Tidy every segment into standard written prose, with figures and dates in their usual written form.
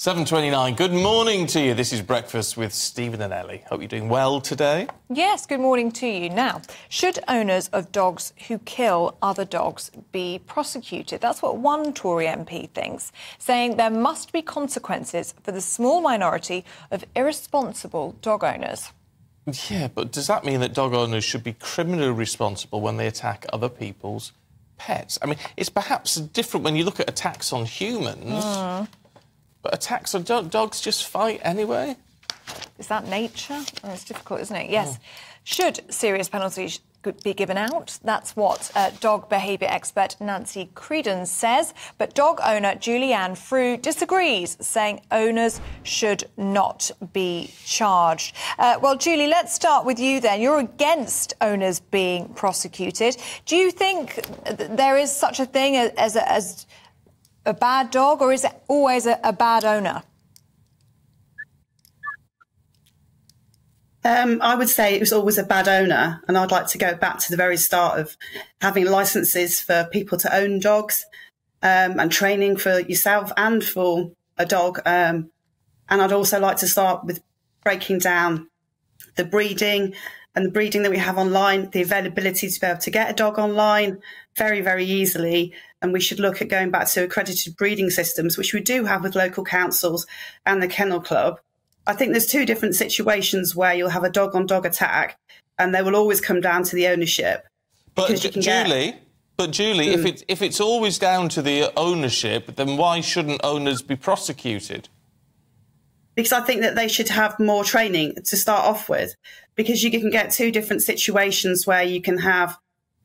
7:29. Good morning to you. This is Breakfast with Stephen and Ellie. Hope you're doing well today. Yes, good morning to you. Now, should owners of dogs who kill other dogs be prosecuted? That's what one Tory MP thinks, saying there must be consequences for the small minority of irresponsible dog owners. Yeah, but does that mean that dog owners should be criminally responsible when they attack other people's pets? I mean, it's perhaps different when you look at attacks on humans. But attacks on dogs just fight anyway? Is that nature? Oh, it's difficult, isn't it? Yes. Should serious penalties be given out? That's what dog behaviour expert Nancy Creddon says. But dog owner Julie Ann Frew disagrees, saying owners should not be charged. Well, Julie, let's start with you then. You're against owners being prosecuted. Do you think there is such a thing as a bad dog, or is it always a bad owner? I would say it was always a bad owner, and I'd like to go back to the very start of having licences for people to own dogs and training for yourself and for a dog. And I'd also like to start with breaking down the breeding and the breeding that we have online, the availability to be able to get a dog online very, very easily. And we should look at going back to accredited breeding systems, which we do have with local councils and the Kennel Club. I think there's two different situations where you'll have a dog-on-dog attack, and they will always come down to the ownership. But Julie, if it's always down to the ownership, then why shouldn't owners be prosecuted? Because I think that they should have more training to start off with, because you can get two different situations where you can have,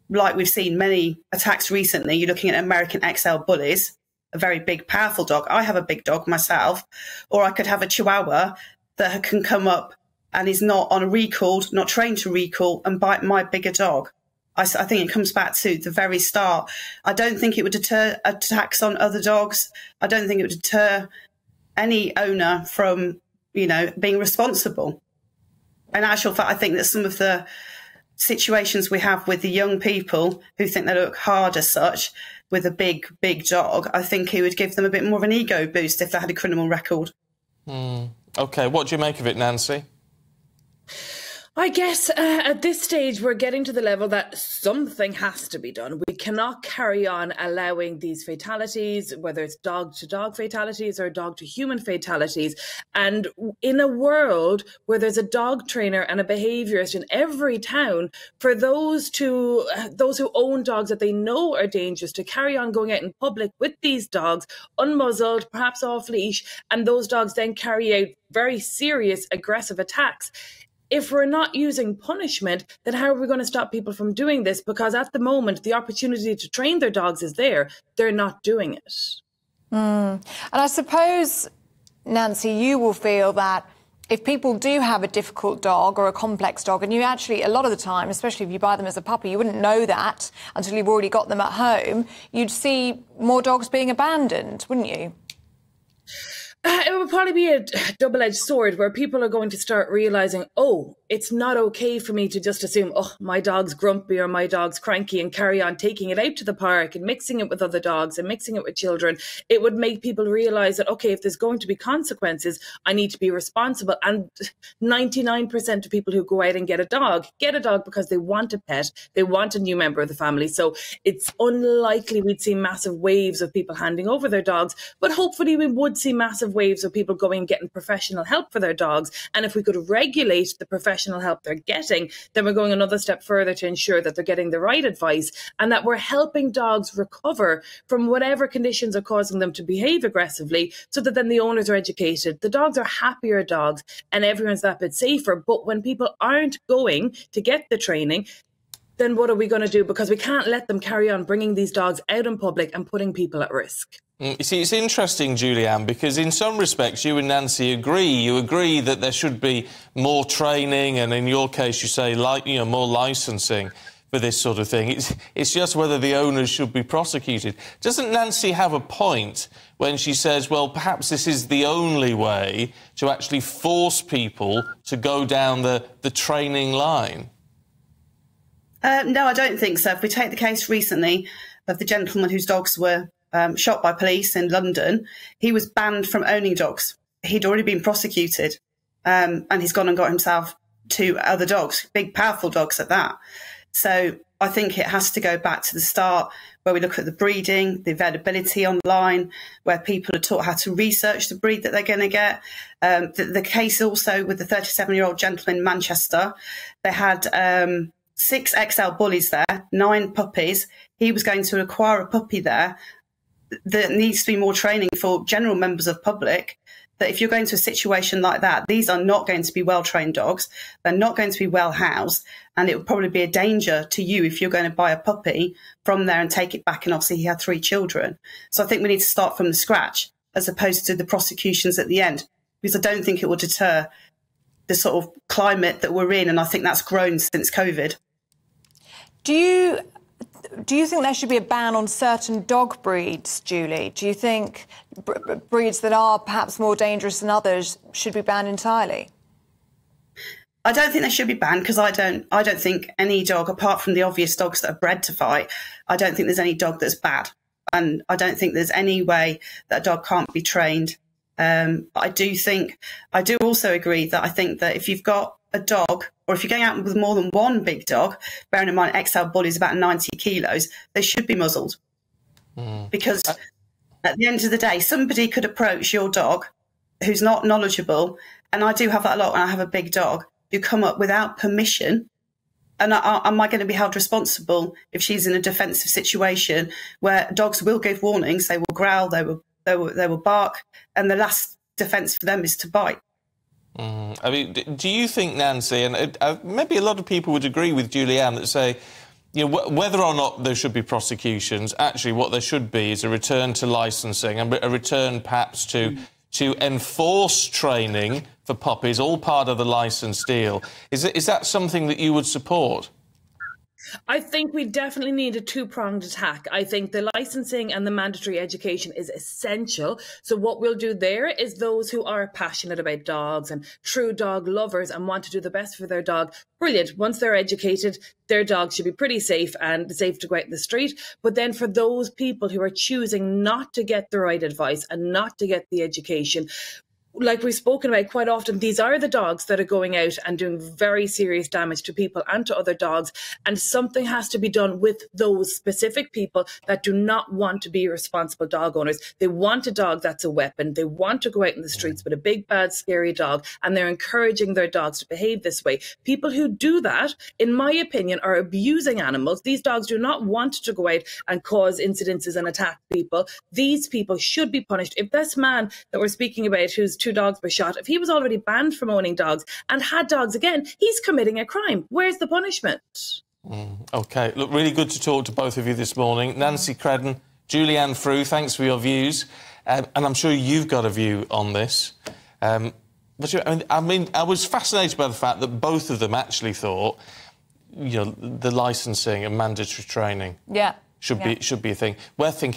like we've seen many attacks recently, you're looking at American XL bullies, a very big, powerful dog. I have a big dog myself, or I could have a Chihuahua that can come up and is not on a recall, not trained to recall, and bite my bigger dog. I think it comes back to the very start. I don't think it would deter attacks on other dogs. I don't think it would deter any owner from, being responsible. In actual fact, I think that some of the situations we have with the young people who think they look hard as such with a big, big dog, I think it would give them a bit more of an ego boost if they had a criminal record. OK, what do you make of it, Nancy? I guess at this stage we're getting to the level that something has to be done. We cannot carry on allowing these fatalities, whether it's dog-to-dog fatalities or dog-to-human fatalities. And in a world where there's a dog trainer and a behaviourist in every town, for those who own dogs that they know are dangerous to carry on going out in public with these dogs, unmuzzled, perhaps off leash, and those dogs then carry out very serious aggressive attacks. If we're not using punishment, then how are we going to stop people from doing this? Because at the moment, the opportunity to train their dogs is there. They're not doing it. And I suppose, Nancy, you will feel that if people do have a difficult dog or a complex dog, and you actually, a lot of the time, especially if you buy them as a puppy, you wouldn't know that until you've already got them at home, you'd see more dogs being abandoned, wouldn't you? It would probably be a double-edged sword where people are going to start realising, oh, it's not OK for me to just assume, oh, my dog's grumpy or my dog's cranky and carry on taking it out to the park and mixing it with other dogs and mixing it with children. It would make people realise that, OK, if there's going to be consequences, I need to be responsible. And 99% of people who go out and get a dog because they want a pet, they want a new member of the family. So it's unlikely we'd see massive waves of people handing over their dogs, but hopefully we would see massive waves of people going and getting professional help for their dogs. And if we could regulate the professional help they're getting, then we're going another step further to ensure that they're getting the right advice and that we're helping dogs recover from whatever conditions are causing them to behave aggressively, so that then the owners are educated. The dogs are happier dogs and everyone's that bit safer. But when people aren't going to get the training, then what are we going to do? Because we can't let them carry on bringing these dogs out in public and putting people at risk. You see, it's interesting, Julie Ann, because in some respects you and Nancy agree. You agree that there should be more training and, in your case, you say, more licensing for this sort of thing. It's just whether the owners should be prosecuted. Doesn't Nancy have a point when she says, well, perhaps this is the only way to actually force people to go down the training line? No, I don't think so. If we take the case recently of the gentleman whose dogs were shot by police in London, he was banned from owning dogs. He'd already been prosecuted, and he's gone and got himself 2 other dogs, big, powerful dogs at that. So I think it has to go back to the start, where we look at the breeding, the availability online, where people are taught how to research the breed that they're going to get. The case also with the 37-year-old gentleman in Manchester, they had 6 XL bullies there, 9 puppies. He was going to acquire a puppy there. There needs to be more training for general members of public, that if you're going to a situation like that, these are not going to be well-trained dogs. They're not going to be well-housed. And it would probably be a danger to you if you're going to buy a puppy from there and take it back. And obviously he had 3 children. So I think we need to start from the scratch as opposed to the prosecutions at the end, because I don't think it will deter the sort of climate that we're in. And I think that's grown since COVID. Do you think there should be a ban on certain dog breeds, Julie? Do you think breeds that are perhaps more dangerous than others should be banned entirely? I don't think they should be banned, because I don't think any dog, apart from the obvious dogs that are bred to fight, I don't think there's any dog that's bad. And I don't think there's any way that a dog can't be trained. But I do also agree that I think that if you've got a dog, or if you're going out with more than one big dog, bearing in mind XL Bully is about 90 kilos, they should be muzzled. Because at the end of the day, somebody could approach your dog who's not knowledgeable, and I do have that a lot when I have a big dog, who come up without permission. And am I going to be held responsible if she's in a defensive situation where dogs will give warnings, they will growl, they will bark, and the last defence for them is to bite? I mean, do you think, Nancy, and maybe a lot of people would agree with Julie Ann, that say, you know, whether or not there should be prosecutions, actually what there should be is a return to licensing and a return perhaps to enforce training for puppies, all part of the licence deal. Is that something that you would support? I think we definitely need a 2-pronged attack. I think the licensing and the mandatory education is essential. So what we'll do there is those who are passionate about dogs and true dog lovers and want to do the best for their dog, brilliant. Once they're educated, their dog should be pretty safe and safe to go out in the street. But then for those people who are choosing not to get the right advice and not to get the education, like we've spoken about quite often, these are the dogs that are going out and doing very serious damage to people and to other dogs. And something has to be done with those specific people that do not want to be responsible dog owners. They want a dog that's a weapon. They want to go out in the streets with a big, bad, scary dog, and they're encouraging their dogs to behave this way. People who do that, in my opinion, are abusing animals. These dogs do not want to go out and cause incidences and attack people. These people should be punished. If this man that we're speaking about, whose 2 dogs were shot, if he was already banned from owning dogs and had dogs again, he's committing a crime. Where's the punishment? OK, look, really good to talk to both of you this morning. Nancy Creddon, Julie Ann Frew, thanks for your views. And I'm sure you've got a view on this. I was fascinated by the fact that both of them actually thought, you know, the licensing and mandatory training should be a thing. We're thinking